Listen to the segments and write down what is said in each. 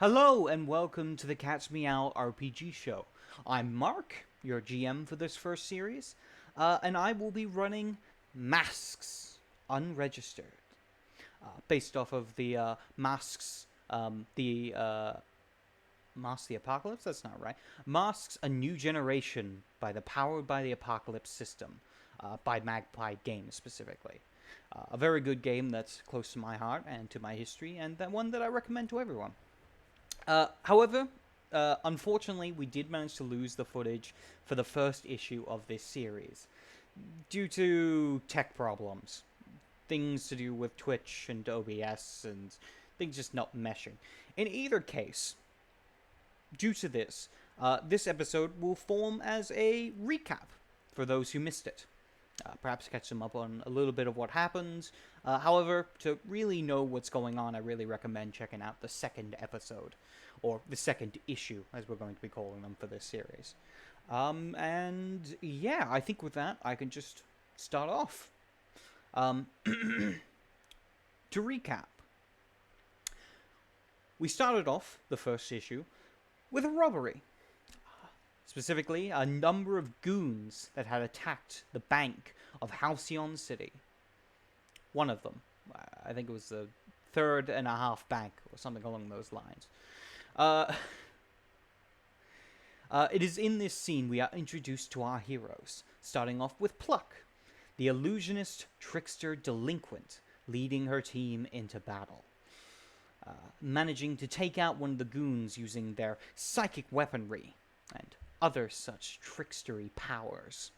Hello and welcome to the Cat's Meow RPG show. I'm Mark, your GM for this first series, and I will be running Masks Unregistered, based off of the Masks, Masks the Apocalypse. That's not right. Masks: A New Generation by the Powered by the Apocalypse system, by Magpie Games specifically. A very good game that's close to my heart and to my history, and that one that I recommend to everyone. However, unfortunately, we did manage to lose the footage for the first issue of this series due to tech problems, things to do with Twitch and OBS, and things just not meshing. In either case, due to this, this episode will form as a recap for those who missed it. Perhaps catch them up on a little bit of what happens. However, to really know what's going on, I really recommend checking out the second episode, or the second issue, as we're going to be calling them for this series. And yeah, I think with that, I can just start off. To recap, we started off the first issue with a robbery. Specifically, a number of goons that had attacked the bank of Halcyon City. One of them. I think it was the third and a half bank, or something along those lines. It is in this scene we are introduced to our heroes, starting off with Pluck, the illusionist, trickster, delinquent, leading her team into battle. Managing to take out one of the goons using their psychic weaponry and other such trickstery powers.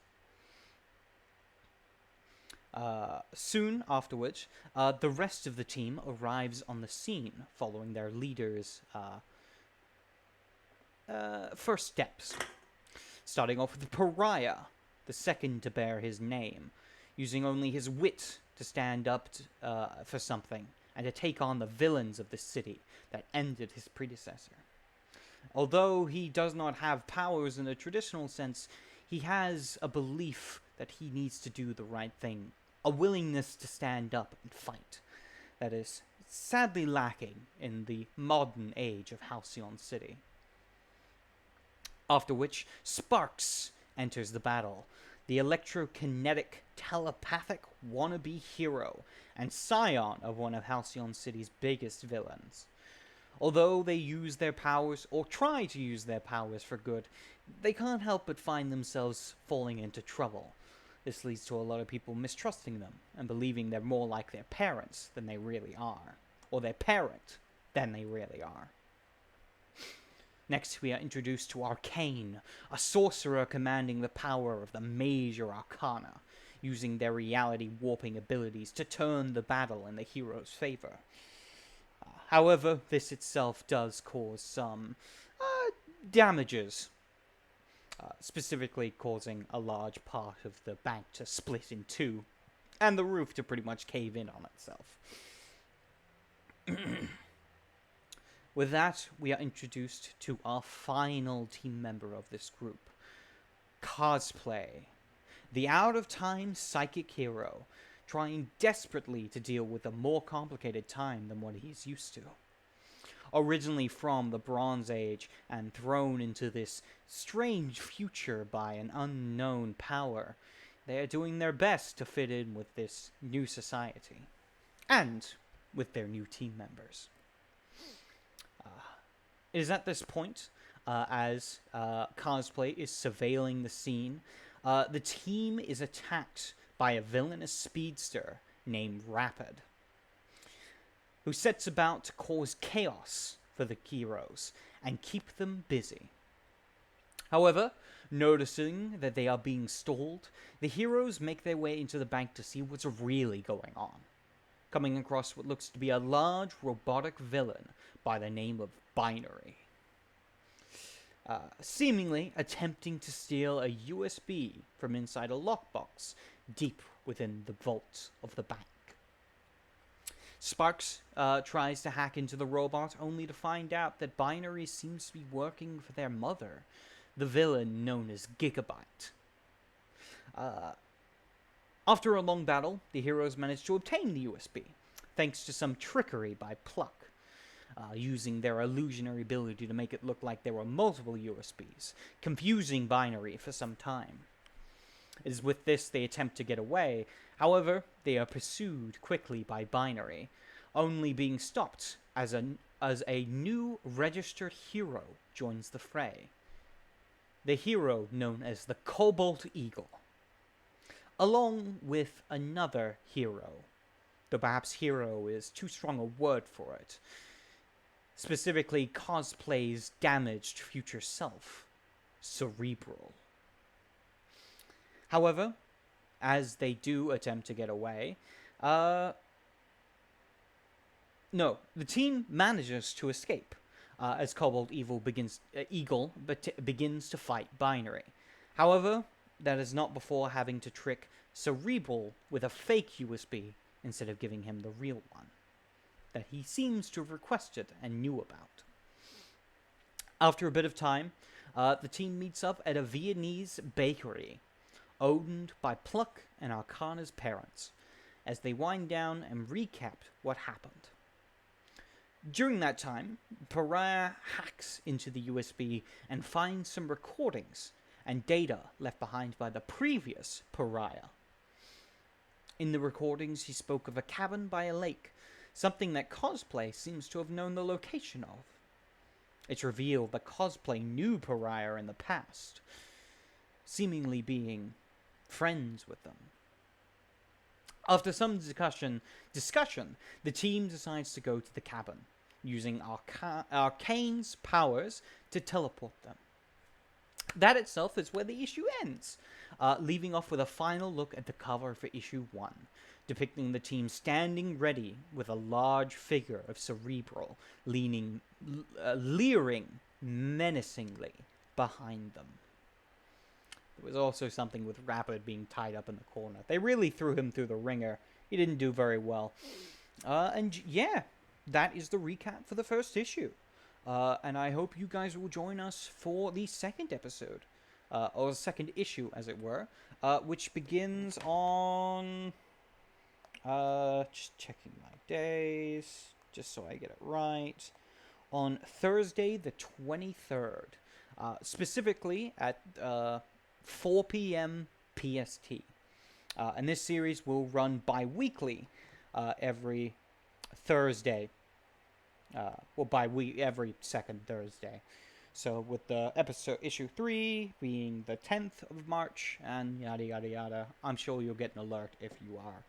Soon afterwards, the rest of the team arrives on the scene, following their leader's first steps. Starting off with the Pariah, the second to bear his name, using only his wit to stand up for something, and to take on the villains of the city that ended his predecessor. Although he does not have powers in a traditional sense, he has a belief that he needs to do the right thing, a willingness to stand up and fight, that is sadly lacking in the modern age of Halcyon City. After which, Sparks enters the battle, the electrokinetic, telepathic wannabe hero, and scion of one of Halcyon City's biggest villains. Although they use their powers, or try to use their powers for good, they can't help but find themselves falling into trouble. This leads to a lot of people mistrusting them, and believing they're more like their parents than they really are. Or their parent than they really are. Next, we are introduced to Arcane, a sorcerer commanding the power of the major arcana, using their reality warping abilities to turn the battle in the hero's favor. However, this itself does cause some damages, specifically causing a large part of the bank to split in two, and the roof to pretty much cave in on itself. With that, we are introduced to our final team member of this group, Cosplay, the out-of-time psychic hero, trying desperately to deal with a more complicated time than what he's used to. Originally from the Bronze Age and thrown into this strange future by an unknown power, they are doing their best to fit in with this new society, and with their new team members. It is at this point, as Cosplay is surveilling the scene, the team is attacked by a villainous speedster named Rapid, who sets about to cause chaos for the heroes and keep them busy. However, noticing that they are being stalled, the heroes make their way into the bank to see what's really going on, coming across what looks to be a large robotic villain by the name of Binary, seemingly attempting to steal a USB from inside a lockbox deep within the vault of the bank. Sparks tries to hack into the robot, only to find out that Binary seems to be working for their mother, the villain known as Gigabyte. After a long battle, the heroes manage to obtain the USB, thanks to some trickery by Pluck. using their illusionary ability to make it look like there were multiple USBs, confusing Binary for some time. It is with this they attempt to get away. However, they are pursued quickly by Binary, only being stopped as a new registered hero joins the fray. The hero known as the Cobalt Eagle, along with another hero, though perhaps hero is too strong a word for it, specifically cosplay's damaged future self, Cerebral. However, as they do attempt to get away, the team manages to escape as Cobalt Eagle begins to fight Binary. However, that is not before having to trick Cerebral with a fake USB instead of giving him the real one that he seems to have requested and knew about. After a bit of time, the team meets up at a Viennese bakery owned by Pluck and Arcana's parents, as they wind down and recap what happened. During that time, Pariah hacks into the USB and finds some recordings and data left behind by the previous Pariah. In the recordings, he spoke of a cabin by a lake, something that Cosplay seems to have known the location of. It's revealed that Cosplay knew Pariah in the past, seemingly being friends with them. After some discussion, the team decides to go to the cabin, using Arcane's powers to teleport them. That itself is where the issue ends, leaving off with a final look at the cover for issue 1, depicting the team standing ready with a large figure of Cerebral leering menacingly behind them. There was also something with Rapid being tied up in the corner. They really threw him through the ringer. He didn't do very well. And yeah, that is the recap for the first issue. And I hope you guys will join us for the second episode, or second issue, as it were, which begins on... just checking my days, just so I get it right. On Thursday, the 23rd. Specifically at 4 p.m. PST. And this series will run bi-weekly every Thursday. Every second Thursday. So with the issue 3 being the 10th of March, and yada yada yada, I'm sure you'll get an alert if you are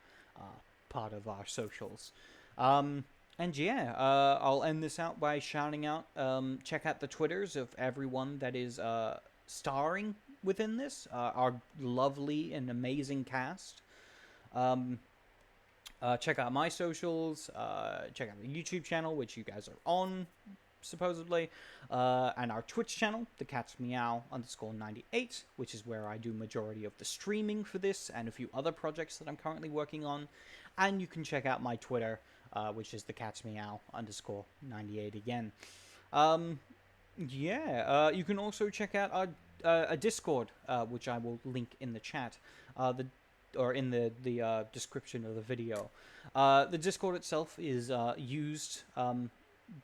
part of our socials. And yeah, I'll end this out by shouting out, check out the Twitters of everyone that is starring within this, our lovely and amazing cast. Check out my socials, check out the YouTube channel, which you guys are on, supposedly, and our Twitch channel, the Cat's Meow _98, which is where I do majority of the streaming for this and a few other projects that I'm currently working on. And you can check out my Twitter, which is the Cat's Meow _98 again. You can also check out our a Discord, which I will link in the chat, in the description of the video. The Discord itself is used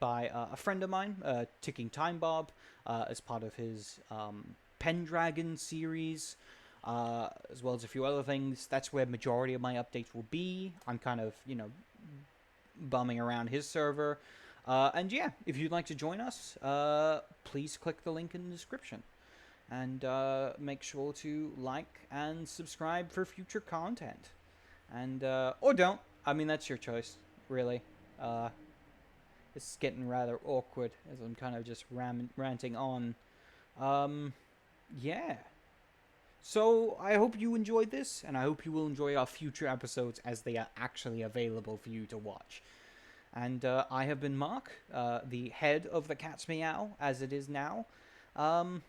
by a friend of mine, Ticking Time Bob, as part of his Pendragon series, as well as a few other things. That's where majority of my updates will be. I'm kind of, bumming around his server. And yeah, if you'd like to join us, please click the link in the description. And make sure to like and subscribe for future content. And, or don't. I mean, that's your choice, really. It's getting rather awkward as I'm kind of just ranting on. Yeah. So, I hope you enjoyed this, and I hope you will enjoy our future episodes as they are actually available for you to watch. And I have been Mark, the head of the Cat's Meow, as it is now. Yeah,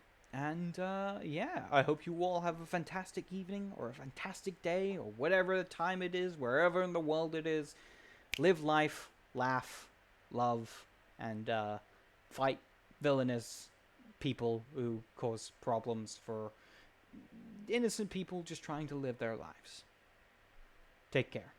I hope you all have a fantastic evening, or a fantastic day, or whatever the time it is, wherever in the world it is. Live life, laugh, love, and fight villainous people who cause problems for innocent people just trying to live their lives. Take care.